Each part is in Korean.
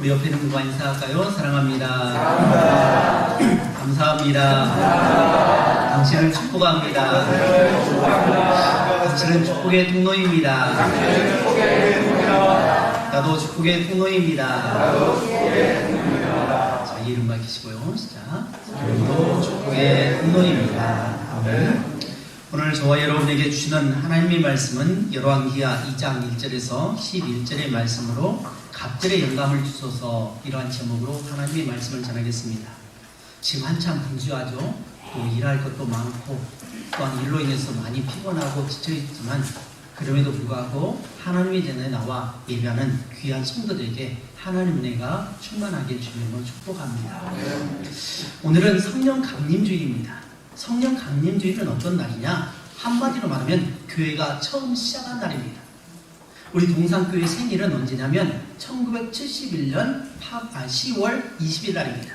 우리 옆에 있는 누가 인사할까요? 사랑합니다. 사랑합니다. 감사합니다. 감사합니다. 당신을 축복합니다. 당신은 축복의 통로입니다. 나도 축복의 통로입니다. 자, 이름 밝히시고요. 시작. 저도 축복의 통로입니다. 아멘. 오늘 저와 여러분에게 주시는 하나님의 말씀은 열왕기하 2장 1절에서 11절의 말씀으로 갑절의 영감을 주소서, 이러한 제목으로 하나님의 말씀을 전하겠습니다. 지금 한참 분주하죠. 또 일할 것도 많고 또한 일로 인해서 많이 피곤하고 지쳐있지만 그럼에도 불구하고 하나님의 전에 나와 예배하는 귀한 성도들에게 하나님 은혜가 충만하게 주님을 축복합니다. 오늘은 성령 강림주일입니다. 성령 강림주일은 어떤 날이냐? 한마디로 말하면 교회가 처음 시작한 날입니다. 우리 동산교회 생일은 언제냐면 1971년 10월 20일 날입니다.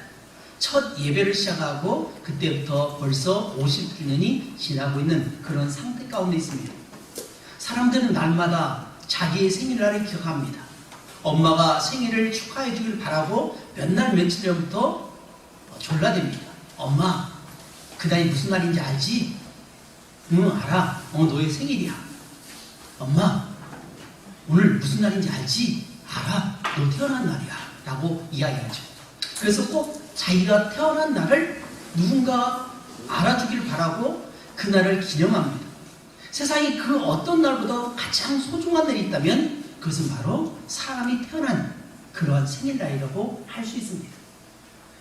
첫 예배를 시작하고 그때부터 벌써 50주년이 지나고 있는 그런 상태 가운데 있습니다. 사람들은 날마다 자기의 생일날을 기억합니다. 엄마가 생일을 축하해 주길 바라고 몇 날 며칠 전부터 졸라댑니다. 엄마, 그날이 무슨 날인지 알지? 응, 알아. 너의 생일이야. 엄마, 오늘 무슨 날인지 알지? 알아. 너 태어난 날이야. 라고 이야기하죠. 그래서 꼭 자기가 태어난 날을 누군가 알아주길 바라고 그날을 기념합니다. 세상에 그 어떤 날보다 가장 소중한 날이 있다면 그것은 바로 사람이 태어난 그러한 생일날이라고 할 수 있습니다.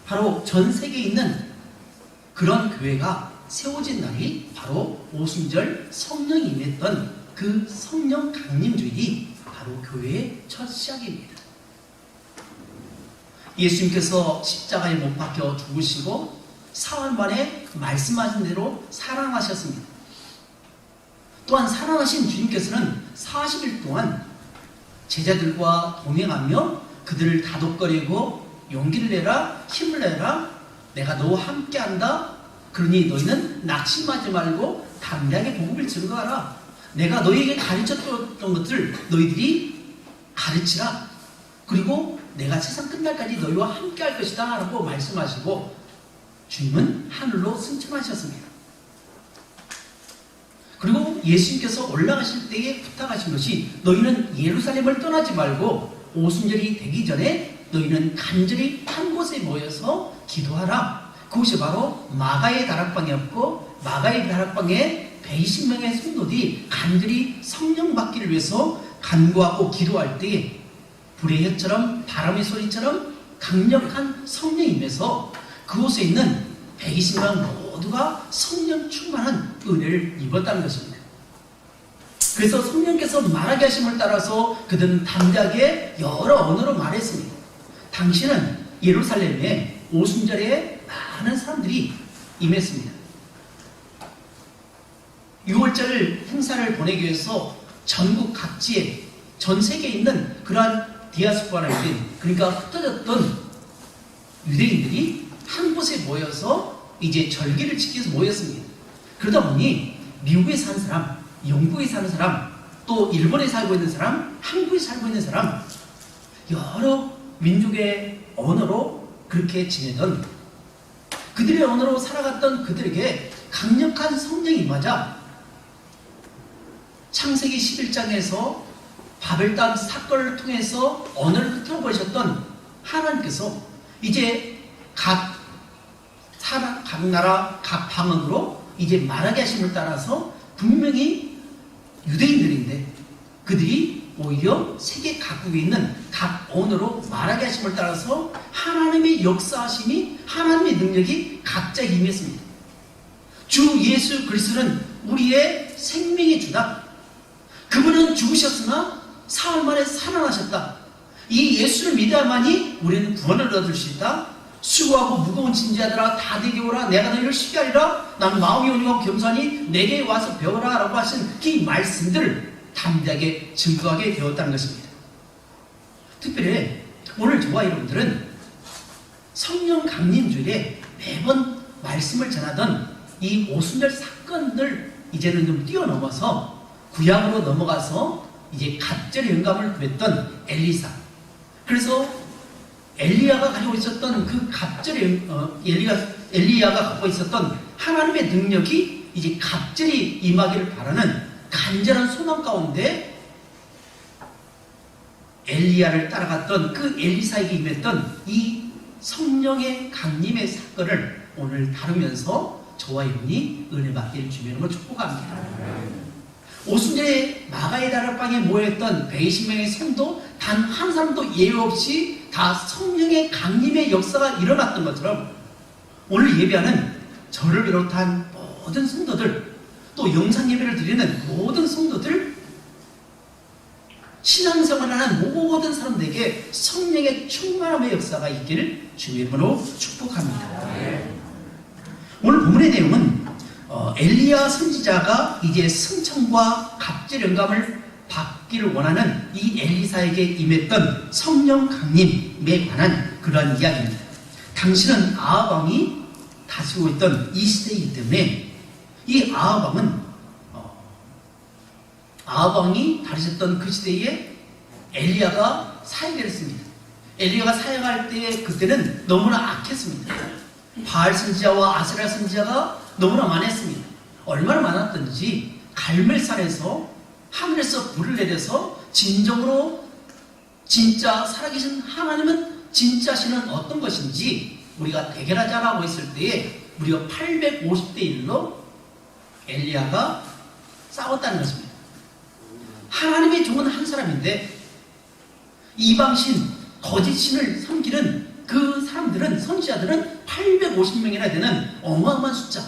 바로 전 세계에 있는 그런 교회가 세워진 날이 바로 오순절 성령이 임했던 그 성령 강림주일이 바로 교회의 첫 시작입니다. 예수님께서 십자가에 못 박혀 죽으시고 사흘 만에 말씀하신 대로 살아나셨습니다. 또한 살아나신 주님께서는 40일 동안 제자들과 동행하며 그들을 다독거리고 용기를 내라, 힘을 내라, 내가 너와 함께한다. 그러니 너희는 낙심하지 말고 담대하게 복음을 증거하라. 내가 너희에게 가르쳤던 것들 너희들이 가르치라. 그리고 내가 세상 끝날까지 너희와 함께할 것이다 라고 말씀하시고 주님은 하늘로 승천하셨습니다. 그리고 예수님께서 올라가실 때에 부탁하신 것이 너희는 예루살렘을 떠나지 말고 오순절이 되기 전에 너희는 간절히 한 곳에 모여서 기도하라. 그것이 바로 마가의 다락방이었고 마가의 다락방에 120명의 성도들이 간절히 성령 받기를 위해서 간구하고 기도할 때에 불의 혀처럼 바람의 소리처럼 강력한 성령이 임해서 그곳에 있는 120명 모두가 성령 충만한 은혜를 입었다는 것입니다. 그래서 성령께서 말하게 하심을 따라서 그들은 담대하게 여러 언어로 말했습니다. 당시는 예루살렘에 오순절에 많은 사람들이 임했습니다. 6월절 행사를 보내기 위해서 전국 각지에 전 세계에 있는 그러한 디아스포라인, 그러니까 흩어졌던 유대인들이 한 곳에 모여서 이제 절기를 지키기 위해서 모였습니다. 그러다 보니 미국에 사는 사람, 영국에 사는 사람, 또 일본에 살고 있는 사람, 한국에 살고 있는 사람, 여러 민족의 언어로 그렇게 지내던 그들의 언어로 살아갔던 그들에게 강력한 성령이 임하자 창세기 11장에서 바벨탑 사건을 통해서 언어를 흩어버리셨던 하나님께서 이제 각 나라, 각 방언으로 이제 말하게 하심을 따라서 분명히 유대인들인데 그들이 오히려 세계 각국에 있는 각 언어로 말하게 하심을 따라서 하나님의 역사하심이, 하나님의 능력이 각자에게 임했습니다. 주 예수 그리스도는 우리의 생명의 주다. 그분은 죽으셨으나 사흘 만에 살아나셨다. 이 예수를 믿어야만이 우리는 구원을 얻을 수 있다. 수고하고 무거운 짐자들아 다 내게 오라. 내가 너희를 쉽게 하리라. 나는 마음이 온유하고 겸손하니 내게 와서 배우라 라고 하신 이 말씀들을 담대하게 증거하게 되었다는 것입니다. 특별히 오늘 저와 여러분들은 성령 강림주일에 매번 말씀을 전하던 이 오순절 사건들 이제는 좀 뛰어넘어서 구약으로 넘어가서 이제 갑절의 영감을 구했던 엘리사, 그래서 엘리야가 가지고 있었던 그 갑절의 엘리야가 갖고 있었던 하나님의 능력이 이제 갑절히 임하기를 바라는 간절한 소망 가운데 엘리야를 따라갔던 그 엘리사에게 임했던 이 성령의 강림의 사건을 오늘 다루면서 저와 여러분이 은혜 받기를 주님의 이름으로 축복합니다. 오순절에 마가의 다락방에 모여있던 120명의 성도 단 한 사람도 예외 없이 다 성령의 강림의 역사가 일어났던 것처럼 오늘 예배하는 저를 비롯한 모든 성도들, 또 영상 예배를 드리는 모든 성도들, 신앙생활하는 모든 사람들에게 성령의 충만함의 역사가 있기를 주님의 이름으로 축복합니다. 오늘 본문의 내용은 엘리야 선지자가 이제 승천과 갑절 영감을 받기를 원하는 이 엘리사에게 임했던 성령 강림에 관한 그러한 이야기입니다. 당시는 아합 왕이 다스리고 있던 이 시대이기 때문에 이 아합 왕이 다스렸던 그 시대에 엘리야가 사역을 했습니다. 엘리야가 사역할 때 그때는 너무나 악했습니다. 바알 선지자와 아세라 선지자가 너무나 많았습니다. 얼마나 많았던지 갈멜산에서 하늘에서 불을 내려서 진정으로 진짜 살아계신 하나님은 진짜시는 어떤 것인지 우리가 대결하자라고 했을 때에 무려 850대 1로 엘리야가 싸웠다는 것입니다. 하나님의 종은 한 사람인데 이방신, 거짓신을 섬기는 그 사람들은, 선지자들은 850명이나 되는 어마어마한 숫자,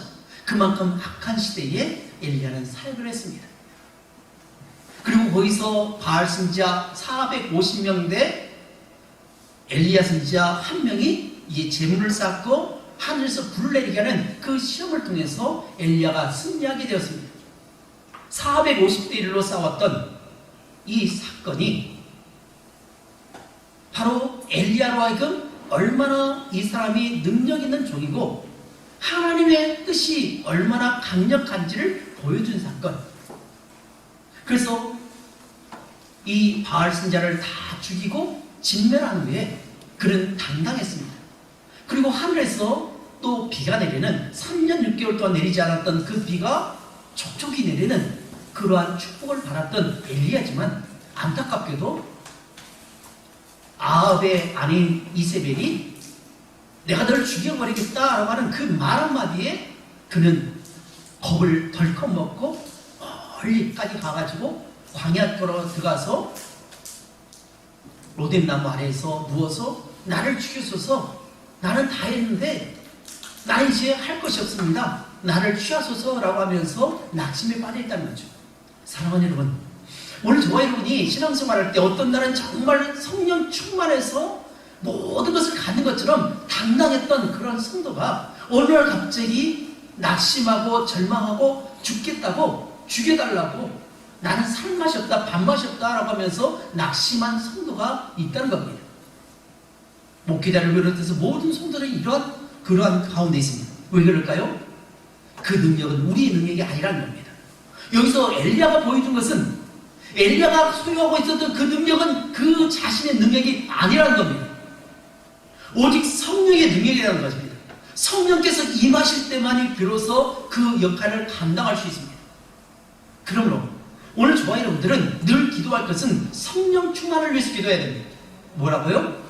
그만큼 악한 시대에 엘리야는 사역을 했습니다. 그리고 거기서 바알 선지자 450명 대 엘리야 선지자 한 명이 이제 재물을 쌓고 하늘에서 불을 내리게 하는 그 시험을 통해서 엘리야가 승리하게 되었습니다. 450대 1로 싸웠던 이 사건이 바로 엘리야로 하여금 얼마나 이 사람이 능력 있는 종이고 하나님의 뜻이 얼마나 강력한지를 보여준 사건. 그래서 이 바알 선지자를 다 죽이고 진멸한 후에 그는 당당했습니다. 그리고 하늘에서 또 비가 내리는 3년 6개월 동안 내리지 않았던 그 비가 촉촉이 내리는 그러한 축복을 받았던 엘리야지만 안타깝게도 아합의 아내인 이세벨이 내가 너를 죽여버리겠다라고 하는 그 말 한마디에 그는 겁을 덜컥 먹고 멀리까지 가가지고 광야로 들어가서 로뎀나무 아래에서 누워서 나를 죽여소서, 나는 다 했는데 나는 이제 할 것이 없습니다, 나를 취하소서라고 하면서 낙심에 빠져있다는 거죠. 사랑하는 여러분, 오늘 저와 여러분이 신앙생활할 때 어떤 날은 정말 성령 충만해서 모든 것을 갖는 것처럼 당당했던 그런 성도가 어느 날 갑자기 낙심하고 절망하고 죽겠다고, 죽여달라고, 나는 살맛이 없다, 밥맛이 없다라고 하면서 낙심한 성도가 있다는 겁니다. 목회자를 비롯해서 모든 성도들이 그러한 가운데 있습니다. 왜 그럴까요? 그 능력은 우리의 능력이 아니라는 겁니다. 여기서 엘리야가 보여준 것은 엘리야가 소유하고 있었던 그 능력은 그 자신의 능력이 아니라는 겁니다. 오직 성령의 능력이라는 것입니다. 성령께서 임하실 때만이 비로소 그 역할을 감당할 수 있습니다. 그러므로 오늘 저와 여러분들은 늘 기도할 것은 성령 충만을 위해서 기도해야 됩니다. 뭐라고요?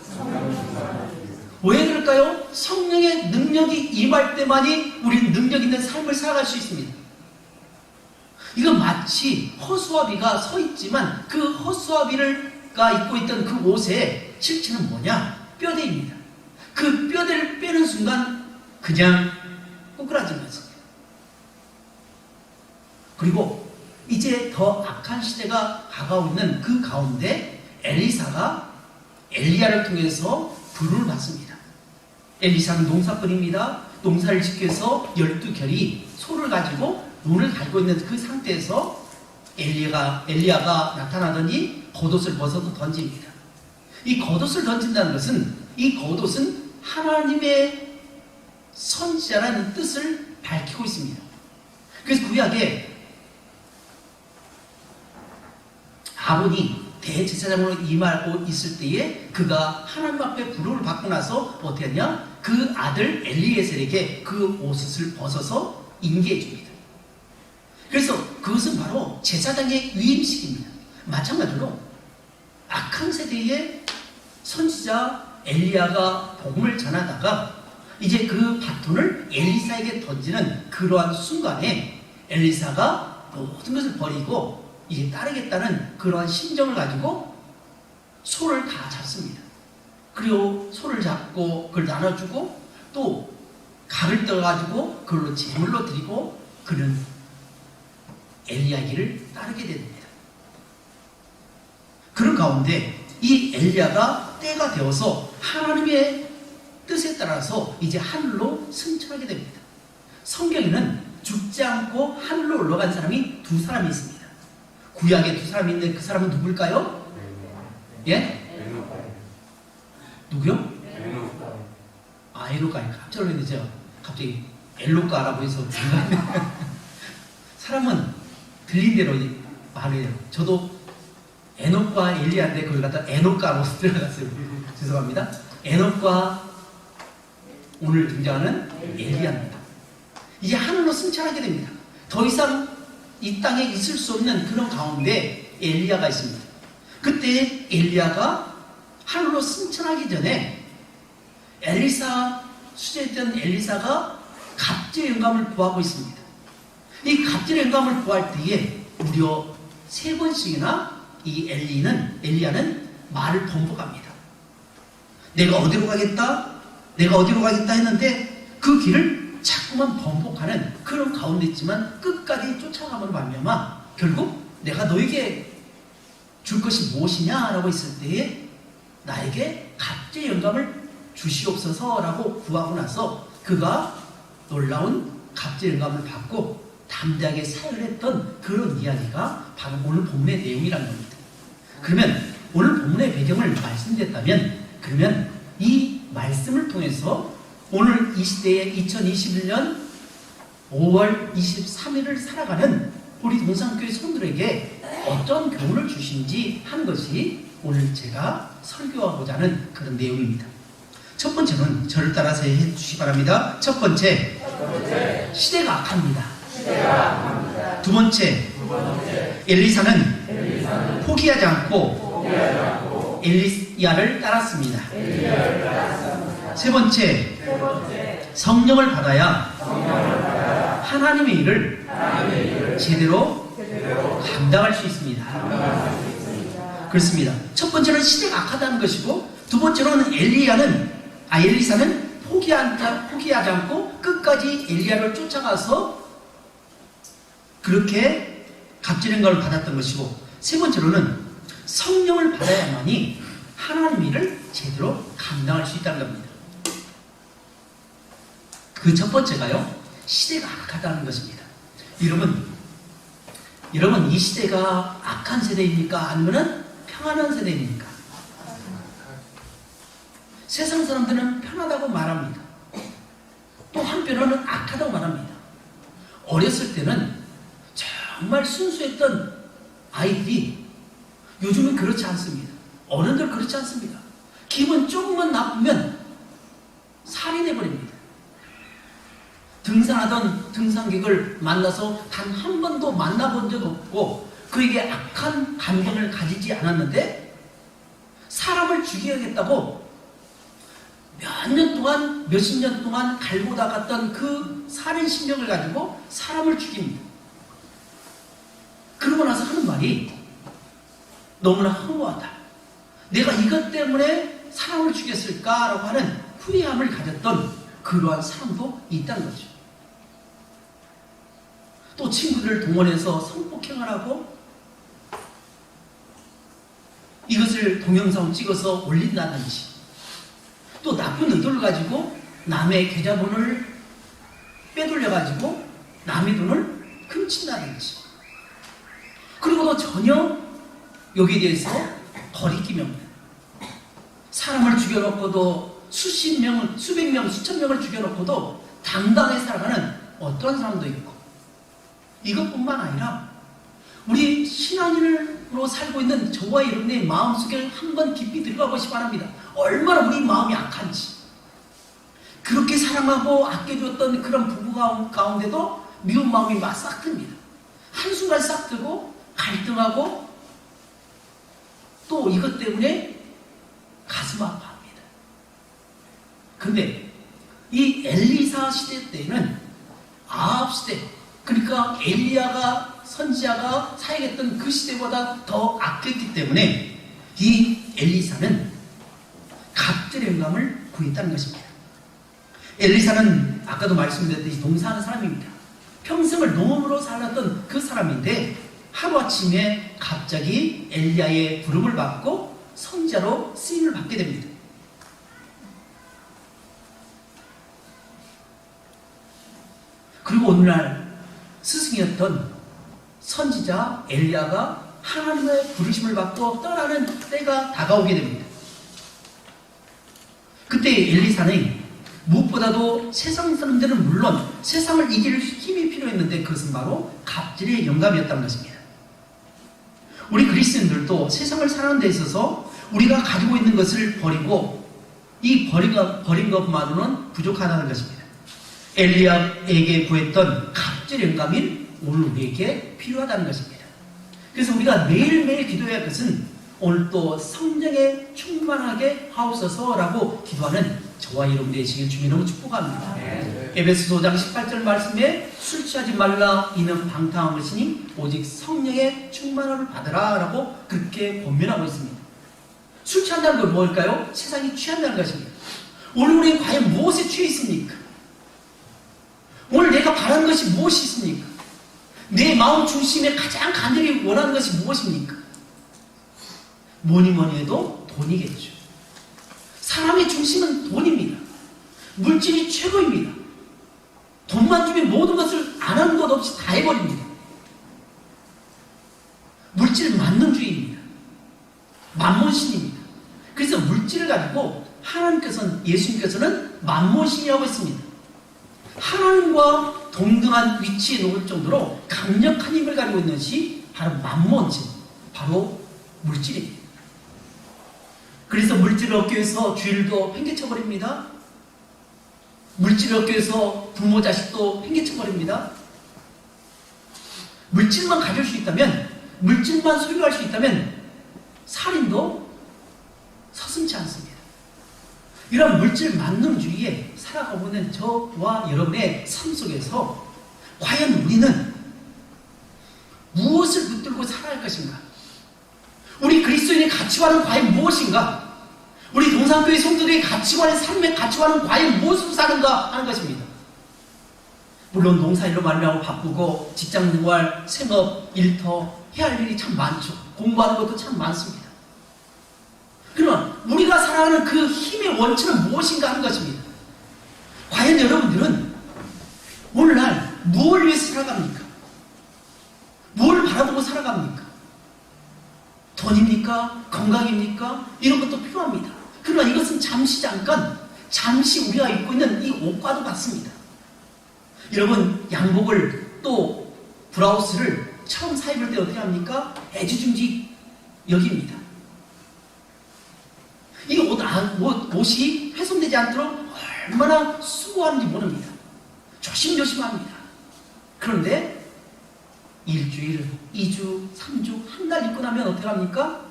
왜 그럴까요? 성령의 능력이 임할 때만이 우리는 능력 있는 삶을 살아갈 수 있습니다. 이건 마치 허수아비가 서 있지만 그 허수아비가 입고 있던 그 옷의 실체는 뭐냐? 뼈대입니다. 그 뼈대를 빼는 순간 그냥 꼬꾸라진 것입니다. 그리고 이제 더 악한 시대가 다가오고 있는 그 가운데 엘리사가 엘리야를 통해서 부름을 받습니다. 엘리사는 농사꾼입니다. 농사를 짓기 위해서 12결이 소를 가지고 논을 갈고 있는 그 상태에서 엘리야가 나타나더니 겉옷을 벗어서 던집니다. 이 겉옷을 던진다는 것은, 이 겉옷은 하나님의 선지자라는 뜻을 밝히고 있습니다. 그래서 구약에 아론이 대제사장으로 임하고 있을 때에 그가 하나님 앞에 부름을 받고 나서 어떻게 했냐? 그 아들 엘리에셀에게 그 옷을 벗어서 인계해 줍니다. 그래서 그것은 바로 제사장의 위임식입니다. 마찬가지로 악한 세대의 선지자 엘리야가 복음을 전하다가 이제 그 바톤을 엘리사에게 던지는 그러한 순간에 엘리사가 모든 것을 버리고 이제 따르겠다는 그러한 심정을 가지고 소를 다 잡습니다. 그리고 소를 잡고 그걸 나눠주고 또 각을 떠가지고 그걸로 제물로 드리고 그는 엘리야 길을 따르게 됩니다. 그런 가운데 이 엘리야가 때가 되어서 하나님의 뜻에 따라서 이제 하늘로 승천하게 됩니다. 성경에는 죽지 않고 하늘로 올라간 사람이 두 사람이 있습니다. 구약에 두 사람이 있는데 그 사람은 누굴까요? 예? 누구요? 에노카. 깜짝 놀랐죠. 갑자기 엘로카라고 해서 사람은 들린 대로 말해요. 저도 에녹과 엘리야인데 그걸 갖다 에녹가로 들어갔어요. 죄송합니다. 에녹과 오늘 등장하는 엘리야입니다. 이제 하늘로 승천하게 됩니다. 더 이상 이 땅에 있을 수 없는 그런 가운데 엘리야가 있습니다. 그때 엘리야가 하늘로 승천하기 전에 엘리사, 수제했던 엘리사가 갑질의 영감을 구하고 있습니다. 이 갑질의 영감을 구할 때에 무려 3번씩이나 이 엘리야는 말을 번복합니다. 내가 어디로 가겠다? 내가 어디로 가겠다 했는데 그 길을 자꾸만 번복하는 그런 가운데 있지만 끝까지 쫓아가면 말미암아 결국 내가 너에게 줄 것이 무엇이냐라고 했을 때에 나에게 갑질의 영감을 주시옵소서라고 구하고 나서 그가 놀라운 갑질의 영감을 받고 담대하게 사역을 했던 그런 이야기가 바로 오늘 본문의 내용이라는 겁니다. 그러면 오늘 본문의 배경을 말씀드렸다면 그러면 이 말씀을 통해서 오늘 이 시대에 2021년 5월 23일을 살아가는 우리 동산교회 성도들에게 어떤 교훈을 주신지 하는 것이 오늘 제가 설교하고자 하는 그런 내용입니다. 첫 번째는 저를 따라서 해주시기 바랍니다. 첫 번째, 시대가 악합니다. 두 번째, 엘리사는 포기하지 않고 엘리야를 따랐습니다. 세 번째, 성령을 받아야 하나님의 일을 제대로 감당할 수 있습니다. 그렇습니다. 첫 번째는 시대가 악하다는 것이고 두 번째로는 엘리사는 포기하지 않고 끝까지 엘리야를 쫓아가서 그렇게 값지는 걸 받았던 것이고 세 번째로는 성령을 받아야만이 하나님 일을 제대로 감당할 수 있다는 겁니다. 그 첫 번째가요, 시대가 악하다는 것입니다. 여러분 이 시대가 악한 세대입니까? 아니면 평안한 세대입니까? 세상 사람들은 편하다고 말합니다. 또 한편으로는 악하다고 말합니다. 어렸을 때는 정말 순수했던 아이들이 요즘은 그렇지 않습니다. 어른들 그렇지 않습니다. 기분 조금만 나쁘면 살인해버립니다. 등산하던 등산객을 만나서 단 한 번도 만나본 적 없고 그에게 악한 감정을 가지지 않았는데 사람을 죽여야겠다고 몇십 년 동안 갈고 닦았던 그 살인 심령을 가지고 사람을 죽입니다. 그러고 나서 하는 말이 너무나 허무하다. 내가 이것 때문에 사람을 죽였을까라고 하는 후회함을 가졌던 그러한 사람도 있다는 거죠. 또 친구들을 동원해서 성폭행을 하고 이것을 동영상 찍어서 올린다든지 또 나쁜 의도를 가지고 남의 계좌번호를 빼돌려가지고 남의 돈을 훔친다든지 그리고도 전혀 여기에 대해서 거리낌이 없는 사람을 죽여놓고도 수십 명, 수백 명, 수천 명을 죽여놓고도 당당하게 살아가는 어떤 사람도 있고 이것뿐만 아니라 우리 신앙인을 인간으로 살고 있는 저와 여러분의 마음속에 한번 깊이 들어가 보시기 바랍니다. 얼마나 우리 마음이 악한지. 그렇게 사랑하고 아껴줬던 그런 부부 가운데도 미운 마음이 막 싹 듭니다. 한순간 싹 들고 갈등하고 또 이것 때문에 가슴 아파합니다. 근데 이 엘리사 시대 때는 아합 시대, 그러니까 엘리야가 선지자가 사역했던 그 시대보다 더 악했기 때문에 이 엘리사는 갑절의 영감을 구했다는 것입니다. 엘리사는 아까도 말씀드렸듯이 농사하는 사람입니다. 평생을 농업으로 살았던 그 사람인데 하루아침에 갑자기 엘리야의 부름을 받고 선지자로 쓰임을 받게 됩니다. 그리고 오늘날 스승이었던 선지자 엘리야가 하나님의 부르심을 받고 떠나는 때가 다가오게 됩니다. 그때 엘리사는 무엇보다도 세상 사람들은 물론 세상을 이길 힘이 필요했는데 그것은 바로 갑절의 영감이었다는 것입니다. 우리 그리스도인들도 세상을 사는 데 있어서 우리가 가지고 있는 것을 버리고 이 버린 것만으로는 부족하다는 것입니다. 엘리야에게 구했던 갑절의 영감인 오늘 우리에게 필요하다는 것입니다. 그래서 우리가 매일매일 기도해야 할 것은 오늘 또 성령에 충만하게 하옵소서라고 기도하는 저와 여러분 되시길 주님 너무 축복합니다. 에베소서 5장 18절 말씀에 술 취하지 말라 이는 방탕한 것이니 오직 성령의 충만함을 받으라 라고 그렇게 권면하고 있습니다. 술 취한다는 건 뭘까요? 세상이 취한다는 것입니다. 오늘 우리는 과연 무엇에 취해 있습니까? 오늘 내가 바라는 것이 무엇이 있습니까? 내 마음 중심에 가장 간절히 원하는 것이 무엇입니까? 뭐니 해도 돈이겠죠. 사람의 중심은 돈입니다. 물질이 최고입니다. 돈만 주면 모든 것을 안 하는 것 없이 다 해버립니다. 물질 만능주의입니다. 만몬신입니다. 그래서 물질을 가지고 예수님께서는 만몬신이라고 했습니다. 하나님과 동등한 위치에 놓을 정도로 강력한 힘을 가지고 있는 것이 바로 만몬신, 바로 물질입니다. 그래서 물질을 얻기 위해서 주일도 팽개쳐버립니다. 물질을 얻기 위해서 부모 자식도 팽개쳐버립니다. 물질만 가질 수 있다면, 물질만 소유할 수 있다면 살인도 서슴지 않습니다. 이런 물질 만능주의에 살아가고 있는 저와 여러분의 삶 속에서 과연 우리는 무엇을 붙들고 살아야 할 것인가? 우리 그리스도인의 가치관은 과연 무엇인가? 우리 동산교회 성도들의 가치관의 삶의 가치관은 과연 무엇으로 사는가 하는 것입니다. 물론 농사일로 말미암아 바쁘고 직장생활, 생업, 일터 해야 할 일이 참 많죠. 공부하는 것도 참 많습니다. 그러나 우리가 살아가는 그 힘의 원천은 무엇인가 하는 것입니다. 과연 여러분들은 오늘날 무엇을 위해서 살아갑니까? 무엇을 바라보고 살아갑니까? 돈입니까? 건강입니까? 이런 것도 필요합니다. 그러나 이것은 잠시 우리가 입고 있는 이 옷과도 같습니다. 여러분, 양복을 또 브라우스를 처음 사입을 때 어떻게 합니까? 애지중지 여깁니다. 이 옷이 훼손되지 않도록 얼마나 수고하는지 모릅니다. 조심조심합니다. 그런데 일주일, 2주, 3주, 한 달 입고 나면 어떻게 합니까?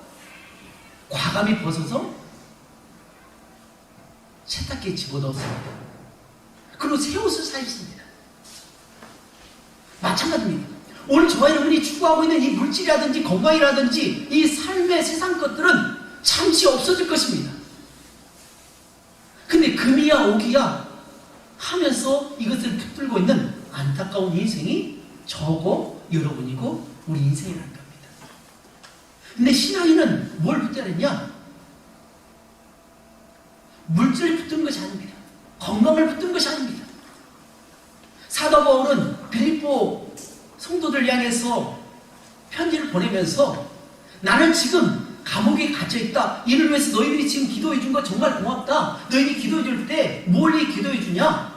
과감히 벗어서 세탁기에 집어넣습니다. 그리고 새 옷을 사입습니다. 마찬가지입니다. 오늘 저와 여러분이 추구하고 있는 이 물질이라든지 건강이라든지 이 삶의 세상 것들은 잠시 없어질 것입니다. 근데 금이야 오기야 하면서 이것을 붙들고 있는 안타까운 인생이 저고 여러분이고 우리 인생이라는 겁니다. 근데 신앙인은 뭘 붙여야 되냐? 물질을 붙든 것이 아닙니다. 건강을 붙든 것이 아닙니다. 사도 바울은 빌립보 성도들 향해서 편지를 보내면서 나는 지금 감옥에 갇혀있다. 이를 위해서 너희들이 지금 기도해 준 거 정말 고맙다. 너희들이 기도해 줄 때 뭘 기도해 주냐?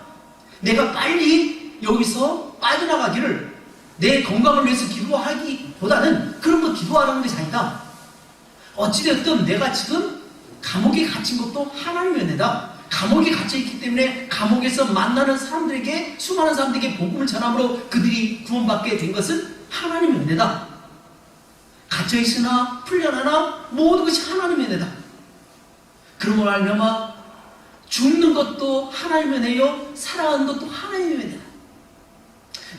내가 빨리 여기서 빠져나가기를 내 건강을 위해서 기도하기보다는 그런 거 더 기도하라는 것이 아니다. 어찌되었든 내가 지금 감옥에 갇힌 것도 하나님의 은혜다. 감옥에 갇혀있기 때문에 감옥에서 만나는 사람들에게, 수많은 사람들에게 복음을 전함으로 그들이 구원받게 된 것은 하나님의 은혜다. 갇혀있으나 풀려나나 모든 것이 하나님의 은혜다. 그러므로 말미암아 죽는 것도 하나님의 은혜요, 살아가는 것도 하나님의 은혜다.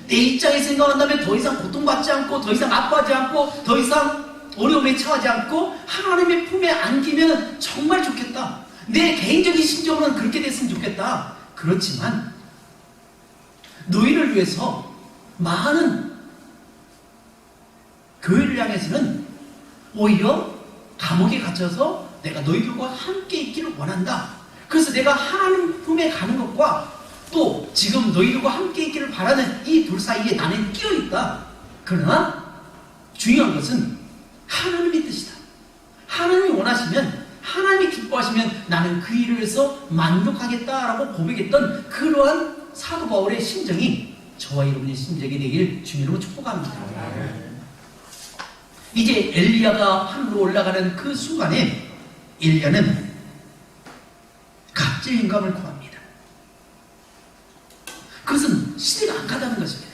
내 입장에 생각한다면 더 이상 고통받지 않고, 더 이상 아파하지 않고, 더 이상 어려움에 처하지 않고 하나님의 품에 안기면 정말 좋겠다. 내 개인적인 심정은 그렇게 됐으면 좋겠다. 그렇지만 너희를 위해서 많은 교회를 향해서는 오히려 감옥에 갇혀서 내가 너희들과 함께 있기를 원한다. 그래서 내가 하나님 품에 가는 것과 또 지금 너희들과 함께 있기를 바라는 이 둘 사이에 나는 끼어있다. 그러나 중요한 것은 하나님의 뜻이다. 하나님이 원하시면, 하나님이 기뻐하시면 나는 그 일을 위해서 만족하겠다라고 고백했던 그러한 사도 바울의 심정이 저와 여러분의 심정이 되길 주님으로 축복합니다. 이제 엘리야가 하늘로 올라가는 그 순간에 엘리야는 갑자기 영감을 구합니다. 그것은 시대가 악하다는 것입니다.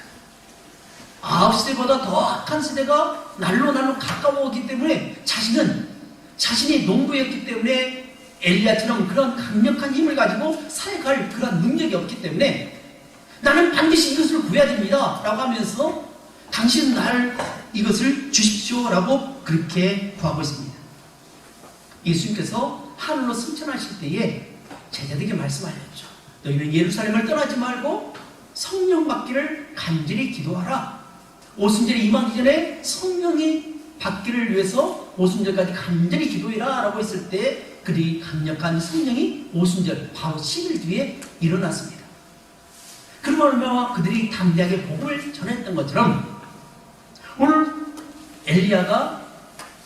아합 시대보다 더 악한 시대가 날로 가까워오기 때문에 자신이 농부였기 때문에 엘리야처럼 그런 강력한 힘을 가지고 사역할 그런 능력이 없기 때문에 나는 반드시 이것을 구해야 됩니다 라고 하면서 당신 날 이것을 주십시오 라고 그렇게 구하고 있습니다. 예수님께서 하늘로 승천하실 때에 제자들에게 말씀하셨죠. 너희는 예루살렘을 떠나지 말고 성령 받기를 간절히 기도하라. 오순절이 임하기 전에 성령이 받기를 위해서 오순절까지 간절히 기도해라 라고 했을 때 그들이 강력한 성령이 오순절 바로 10일 뒤에 일어났습니다. 그러면 그들이 담대하게 복음을 전했던 것처럼 오늘 엘리야가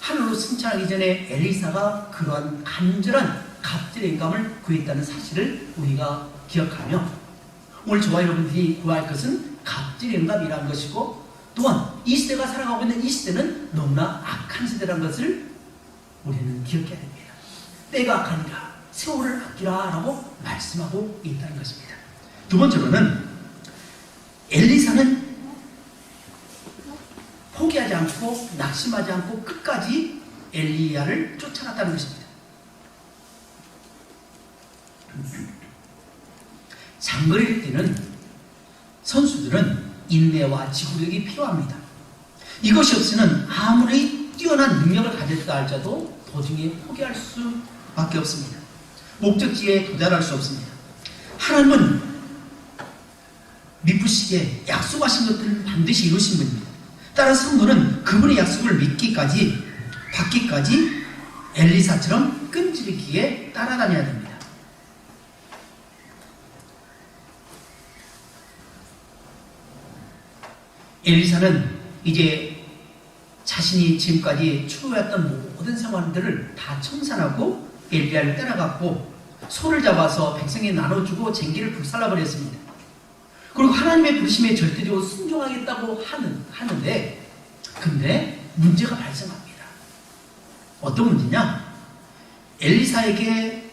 하늘로 승천하기 전에 엘리사가 그러한 간절한 갑절의 영감을 구했다는 사실을 우리가 기억하며 오늘 저와 여러분들이 구할 것은 갑절의 영감이라는 것이고 또한 이 시대가 살아가고 있는 이 시대는 너무나 악한 시대라는 것을 우리는 기억해야 됩니다. 때가 악하니라 세월을 아끼라 라고 말씀하고 있다는 것입니다. 두 번째로는 엘리사는 포기하지 않고 낙심하지 않고 끝까지 엘리야를 쫓아갔다는 것입니다. 장거리를 뛰는 선수들은 인내와 지구력이 필요합니다. 이것이 없이는 아무리 뛰어난 능력을 가졌다 할지라도 도중에 포기할 수밖에 없습니다. 목적지에 도달할 수 없습니다. 하나님은 미쁘시게 약속하신 것들을 반드시 이루신 분입니다. 따라서 성도는 그분의 약속을 받기까지 엘리사처럼 끈질기게 따라다녀야 됩니다. 엘리사는 이제 자신이 지금까지 추구했던 모든 상황들을 다 청산하고 엘리야를 따라갔고 소를 잡아서 백성에 나눠주고 쟁기를 불살라버렸습니다. 그리고 하나님의 부르심에 절대적으로 순종하겠다고 하는데 근데 문제가 발생합니다. 어떤 문제냐? 엘리사에게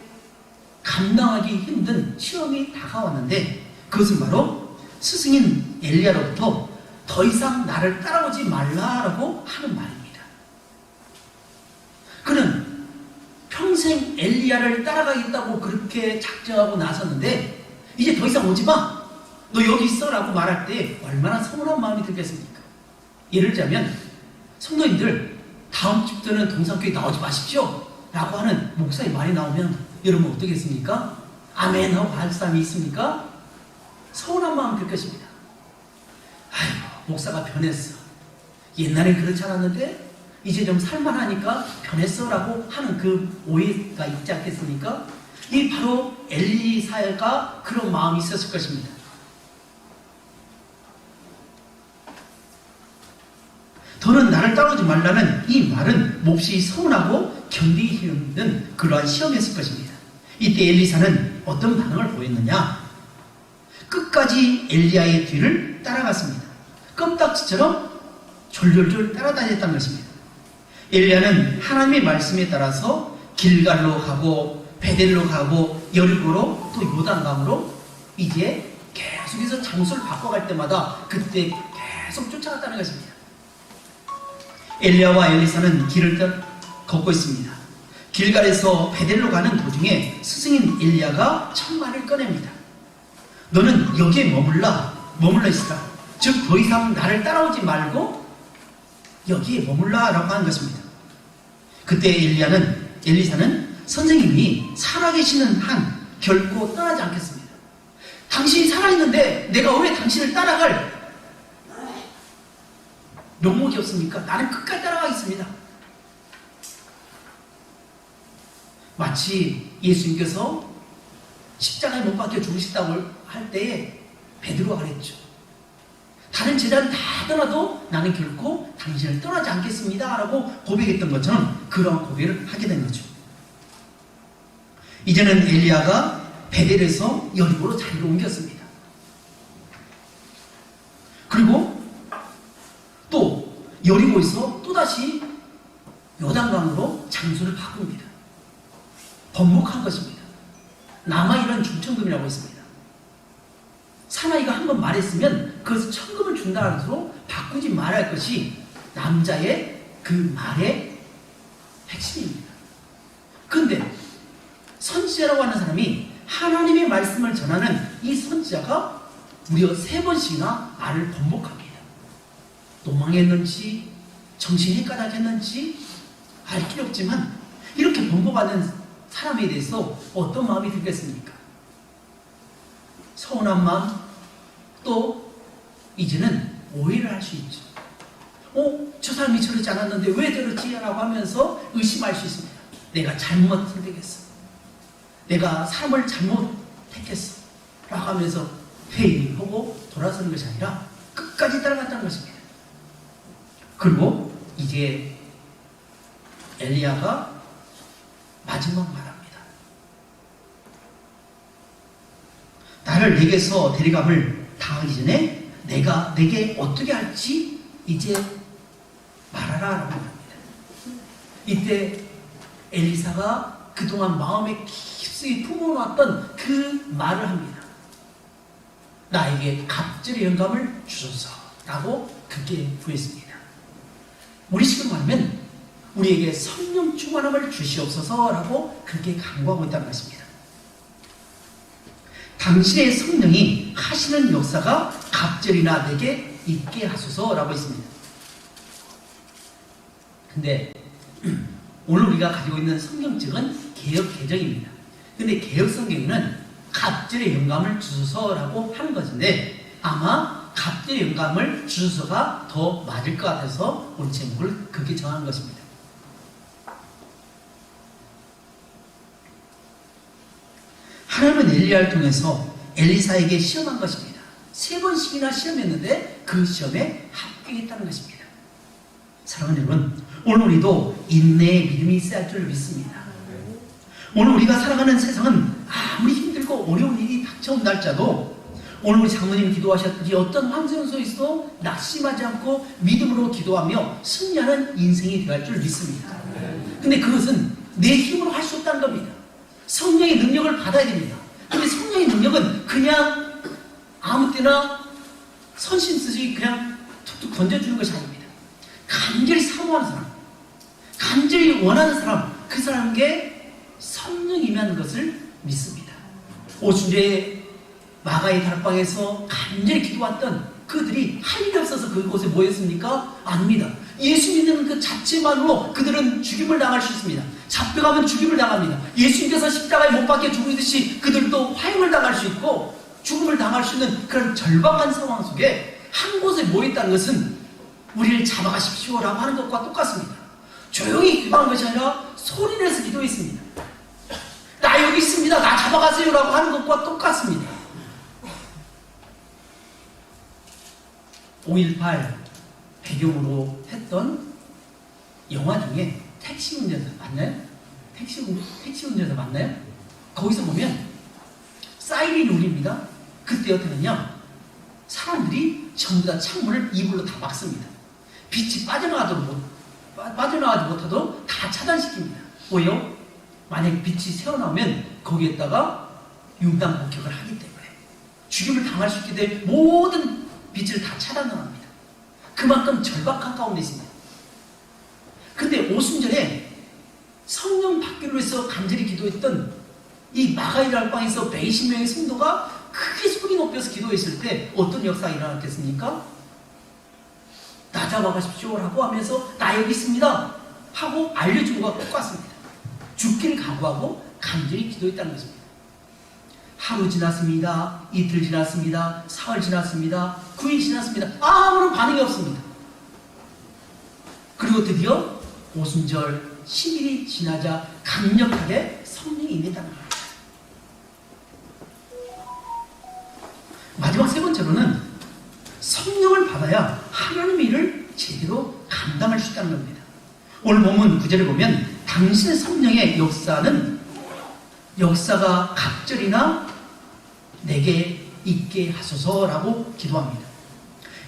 감당하기 힘든 시험이 다가왔는데 그것은 바로 스승인 엘리야로부터 더 이상 나를 따라오지 말라라고 하는 말입니다. 그는 평생 엘리야를 따라가겠다고 그렇게 작정하고 나섰는데 이제 더 이상 오지 마. 너 여기 있어 라고 말할 때 얼마나 서운한 마음이 들겠습니까? 예를 들자면 성도님들 다음 주부터는 동산교회 나오지 마십시오 라고 하는 목사의 말이 나오면 여러분 어떻겠습니까? 아멘 하고 갈 사람이 있습니까? 서운한 마음 들 것입니다. 아이고 목사가 변했어. 옛날엔 그렇지 않았는데 이제 좀 살만하니까 변했어 라고 하는 그 오해가 있지 않겠습니까? 이 바로 엘리사가 그런 마음이 있었을 것입니다. 더는 나를 따라오지 말라는 이 말은 몹시 서운하고 견디기 힘든 그러한 시험이었을 것입니다. 이때 엘리사는 어떤 반응을 보였느냐? 끝까지 엘리야의 뒤를 따라갔습니다. 껌딱지처럼 졸졸졸 따라다녔다는 것입니다. 엘리야는 하나님의 말씀에 따라서 길갈로 가고 베델로 가고 여리고로 또 요단강으로 이제 계속해서 장소를 바꿔갈 때마다 그때 계속 쫓아갔다는 것입니다. 엘리야와 엘리사는 길을 걷고 있습니다. 길갈에서 베델로 가는 도중에 스승인 엘리야가 천만을 꺼냅니다. 너는 여기에 머물러 있으라. 즉 더 이상 나를 따라오지 말고 여기에 머물라라고 하는 것입니다. 그때 엘리사는 선생님이 살아계시는 한 결코 떠나지 않겠습니다. 당신이 살아있는데 내가 왜 당신을 따라갈 명목이 없습니까? 나는 끝까지 따라가겠습니다. 마치 예수님께서 십자가에 못 박혀 죽으셨다고 할 때에 베드로가 그랬죠. 다른 제자는 다 떠나도 나는 결코 당신을 떠나지 않겠습니다 라고 고백했던 것처럼 그런 고백을 하게 된 거죠. 이제는 엘리야가 베델에서 여리고로 자리를 옮겼습니다. 그리고 또 여리고에서 또다시 요단강으로 장소를 바꿉니다. 번복한 것입니다. 남아있는 중천금이라고 했습니다. 사나이가 한번 말했으면 그것을 천금을 준다는 것으로 바꾸지 말아야 할 것이 남자의 그 말의 핵심입니다. 그런데 선지자라고 하는 사람이 하나님의 말씀을 전하는 이 선지자가 무려 3번씩이나 말을 번복합니다. 또 망했는지 정신이 까닥했는지 알 길이 없지만 이렇게 번복하는 사람에 대해서 어떤 마음이 들겠습니까? 서운한 마음, 또 이제는 오해를 할 수 있죠. 저 사람이 저러지 않았는데 왜 저러지? 라고 하면서 의심할 수 있습니다. 내가 잘못 선택했어. 내가 사람을 잘못 택했어. 라고 하면서 회의하고 돌아서는 것이 아니라 끝까지 따라갔다는 것입니다. 그리고 이제 엘리야가 마지막 말합니다. 나를 내게서 데려감을 당하기 전에 내가 내게 어떻게 할지 이제 말하라 라고 합니다. 이때 엘리사가 그동안 마음에 깊숙이 품어놨던 그 말을 합니다. 나에게 갑절의 영감을 주소서 라고 그렇게 구했습니다. 우리식으로 말하면 우리에게 성령 충만함을 주시옵소서 라고 그렇게 간구하고 있다는 것입니다. 당신의 성령이 하시는 역사가 갑절이나 내게 있게 하소서 라고 했습니다. 근데 오늘 우리가 가지고 있는 성경책은 개역 개정입니다. 근데 개역 성경에는 갑절의 영감을 주소서라고 하는 것인데 아마 갑절의 영감을 주소서가 더 맞을 것 같아서 오늘 제목을 그렇게 정한 것입니다. 하나님은 엘리야를 통해서 엘리사에게 시험한 것입니다. 3번씩이나 시험했는데 그 시험에 합격했다는 것입니다. 사랑하는 여러분, 오늘 우리도 인내의 믿음이 있어야 할 줄 믿습니다. 오늘 우리가 살아가는 세상은 아무리 힘들고 어려운 일이 닥쳐온 날짜도 오늘 우리 장로님 기도하셨듯이 어떤 환경 속에서도 낙심하지 않고 믿음으로 기도하며 승리하는 인생이 되어야 할 줄 믿습니다. 근데 그것은 내 힘으로 할 수 없다는 겁니다. 성령의 능력을 받아야 됩니다. 근데 성령의 능력은 그냥 아무 때나 선심 쓰지 그냥 툭툭 던져주는 것이 아닙니다. 간절히 사모하는 사람, 간절히 원하는 사람, 그 사람에게 성령이 임하는 것을 믿습니다. 오순절에 마가의 다락방에서 간절히 기도했던 그들이 할 일이 없어서 그곳에 모였습니까? 아닙니다. 예수 믿는 그 자체만으로 그들은 죽임을 당할 수 있습니다. 잡혀가면 죽임을 당합니다. 예수님께서 십자가에 못 박혀 죽으듯이 그들도 화형을 당할 수 있고 죽음을 당할 수 있는 그런 절박한 상황 속에 한 곳에 모였다는 것은 우리를 잡아가십시오라고 하는 것과 똑같습니다. 조용히 기도하는 것이 아니라 소리내서 기도했습니다. 나 여기 있습니다. 나 잡아가세요라고 하는 것과 똑같습니다. 5.18 배경으로 했던 영화 중에 택시 운전사 맞나요? 택시 운전사 맞나요? 거기서 보면 사이렌이 울립니다. 그때 어떻게 하냐? 사람들이 전부 다 창문을 이불로 다 막습니다. 빛이 빠져나가도록 빠져나가지 못하도록 다 차단시킵니다. 왜요? 만약 빛이 새어나오면 거기에다가 융단 목격을 하기 때문에 죽임을 당할 수 있게 될 모든 빛을 다 차단을 합니다. 그만큼 절박한 가운데 있습니다. 근데 오순절에 성령 받기로 해서 간절히 기도했던 이 마가이라는 방에서 120명의 성도가 크게 소리 높여서 기도했을 때 어떤 역사가 일어났겠습니까? 나 잡아가십시오라고 하면서 나 여기 있습니다 하고 알려준 것과 똑같습니다. 죽기를 각오하고 간절히 기도했다는 것입니다. 하루 지났습니다. 이틀 지났습니다. 사흘 지났습니다. 9일 지났습니다. 아무런 반응이 없습니다. 그리고 드디어 오순절 10일이 지나자 강력하게 성령이 임했다는 겁니다. 마지막 세 번째로는 성령을 받아야 하나님의 일을 제대로 감당할 수 있다는 겁니다. 오늘 본문 9절을 보면 당신의 성령의 역사가 각절이나 내게 있게 하소서라고 기도합니다.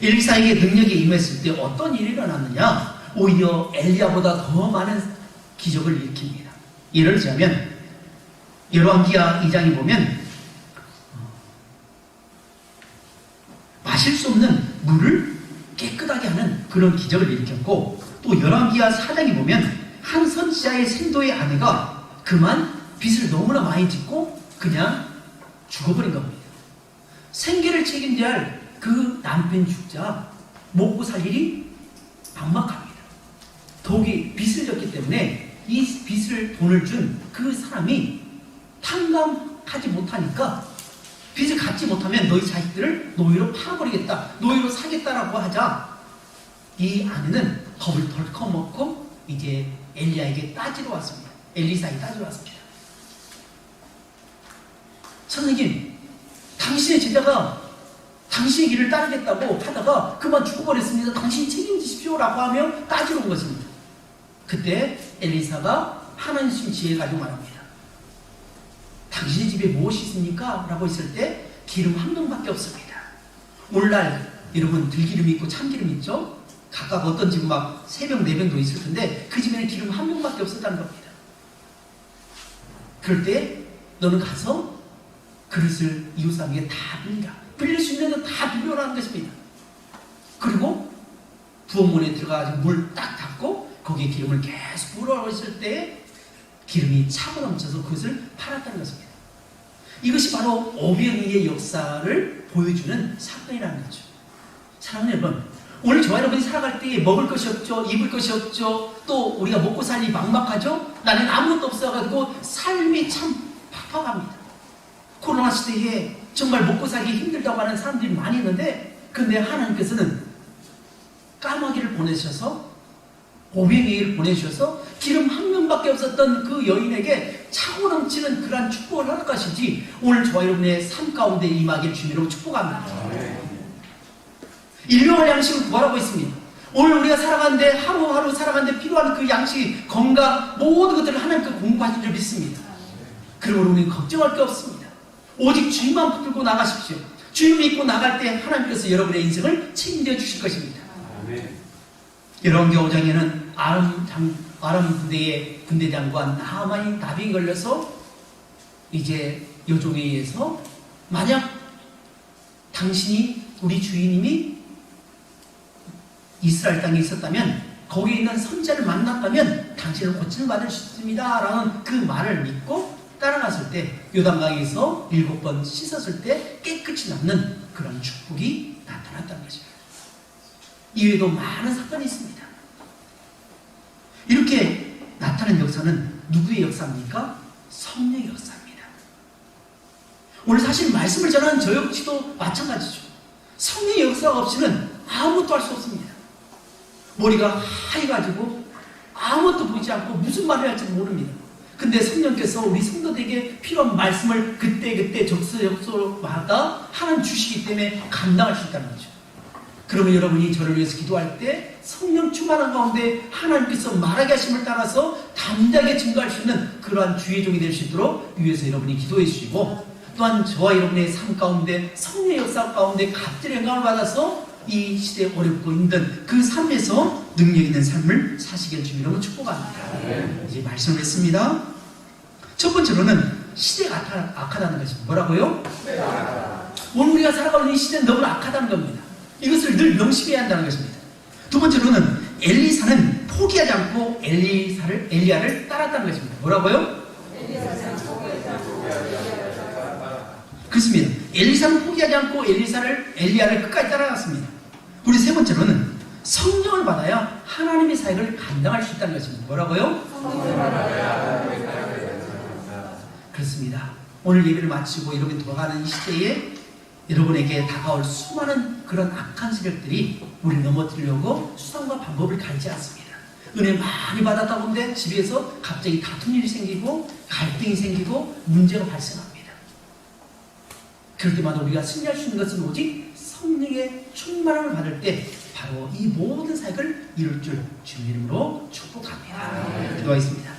엘리사에게 능력이 임했을 때 어떤 일이 일어났느냐? 오히려 엘리야보다 더 많은 기적을 일으킵니다. 예를 들자면 열왕기하 2장에 보면 마실 수 없는 물을 깨끗하게 하는 그런 기적을 일으켰고, 또 열왕기하 4장에 보면 한 선지자의 생도의 아내가 그만 빚을 너무나 많이 짓고 그냥 죽어버린 겁니다. 생계를 책임져야 할 그 남편 죽자 먹고 살 일이 막막합니다. 더욱이 빚을 졌기 때문에 이 돈을 준 그 사람이 탕감하지 못하니까 빚을 갚지 못하면 너희 자식들을 노예로 팔아버리겠다, 노예로 사겠다라고 하자 이 아내는 겁을 덜컥 먹고 이제 엘리야에게 따지러 왔습니다. 엘리사에게 따지러 왔습니다. 선생님, 당신의 제자가 당신의 길을 따르겠다고 하다가 그만 죽어버렸습니다. 당신이 책임지십시오라고 하며 따지러 온 것입니다. 그때 엘리사가 하나님 지혜 가지고 말합니다. 당신의 집에 무엇이 있습니까? 라고 했을 때 기름 한 병밖에 없습니다. 오늘날 여러분 들기름 있고 참기름 있죠? 각각 어떤 집은 막 3병, 4병도 있을 텐데 그 집에는 기름 한 병밖에 없었다는 겁니다. 그럴 때 너는 가서 그릇을 이웃사람에게 다 빌리라. 빌릴 수 있는 건 다 빌려라는 것입니다. 그리고 부엌문에 들어가서 물 딱 닫고 거기에 기름을 계속 부으라고 했을 때 기름이 차고 넘쳐서 그것을 팔았다는 것입니다. 이것이 바로 오병이의 역사를 보여주는 사건이라는 거죠. 사랑하는 여러분, 오늘 저와 여러분이 살아갈 때 먹을 것이 없죠, 입을 것이 없죠, 또 우리가 먹고 살기 막막하죠. 나는 아무것도 없어가지고 삶이 참 팍팍합니다. 코로나 시대에 정말 먹고 살기 힘들다고 하는 사람들이 많이 있는데, 근데 하나님께서는 까마귀를 보내셔서 오병이를 보내셔서 기름 한 명밖에 없었던 그 여인에게 차고 넘치는 그러한 축복을 하는 것이지, 오늘 저와 여러분의 삶 가운데 임하기를 주님으로 축복합니다. 일용할 양식을 구하라고 했습니다. 오늘 우리가 살아가는데 하루하루 살아가는데 필요한 그 양식, 건강, 모든 것들을 하나님께 공부하신 줄 믿습니다. 그러므로 우리는 걱정할 게 없습니다. 오직 주님만 붙들고 나가십시오. 주님 믿고 나갈 때 하나님께서 여러분의 인생을 책임져 주실 것입니다. 열왕기하 5장에는 아람 군대의 군대장관 나하만이 나병이 걸려서 이제 여종에 의해서, 만약 당신이, 우리 주인님이 이스라엘 땅에 있었다면, 거기에 있는 선지자를 만났다면 당신을 고침을 받을 수 있습니다 라는 그 말을 믿고 따라갔을 때 요단강에서 7번 씻었을 때 깨끗이 낫는 그런 축복이 나타났다는 것입니다. 이외에도 많은 사건이 있습니다. 이렇게 나타난 역사는 누구의 역사입니까? 성령의 역사입니다. 오늘 사실 말씀을 전하는 저 역시도 마찬가지죠. 성령의 역사가 없이는 아무것도 할 수 없습니다. 머리가 하얘가지고 아무것도 보이지 않고 무슨 말을 할지 모릅니다. 근데 성령께서 우리 성도들에게 필요한 말씀을 그때그때 적소적소마다 하나님 주시기 때문에 감당할 수 있다는 거죠. 그러면 여러분이 저를 위해서 기도할 때 성령 충만한 가운데 하나님께서 말하게 하심을 따라서 담대하게 증거할 수 있는 그러한 주의 종이 될 수 있도록 위해서 여러분이 기도해 주시고, 또한 저와 여러분의 삶 가운데 성령의 역사 가운데 갑절의 영광을 받아서 이 시대에 어렵고 힘든 그 삶에서 능력 있는 삶을 사시길 주님 이름으로 축복합니다. 이제 말씀을 했습니다. 첫 번째로는 시대가 악하다는 것입니다. 뭐라고요? 오늘 우리가 살아가는 이 시대는 너무 악하다는 겁니다. 이것을 늘 명심해야 한다는 것입니다. 두 번째로는 엘리사는 포기하지 않고 엘리야를 따랐다는 것입니다. 뭐라고요? 그렇습니다. 엘리사는 포기하지 않고 엘리야를 끝까지 따라갔습니다. 우리 세 번째로는 성령을 받아야 하나님의 사역을 감당할 수 있다는 것입니다. 뭐라고요? 그렇습니다. 오늘 예배를 마치고 여러분 돌아가는 이 시대에 여러분에게 다가올 수많은 그런 악한 세력들이 우리를 넘어뜨리려고 수단과 방법을 가리지 않습니다. 은혜 많이 받았다 보는데 집에서 갑자기 다툼 일이 생기고 갈등이 생기고 문제가 발생합니다. 그럴 때마다 우리가 승리할 수 있는 것은 오직 성령의 충만함을 받을 때 바로 이 모든 사역을 이룰 줄 주님 이름으로 축복합니다. 기도하겠습니다.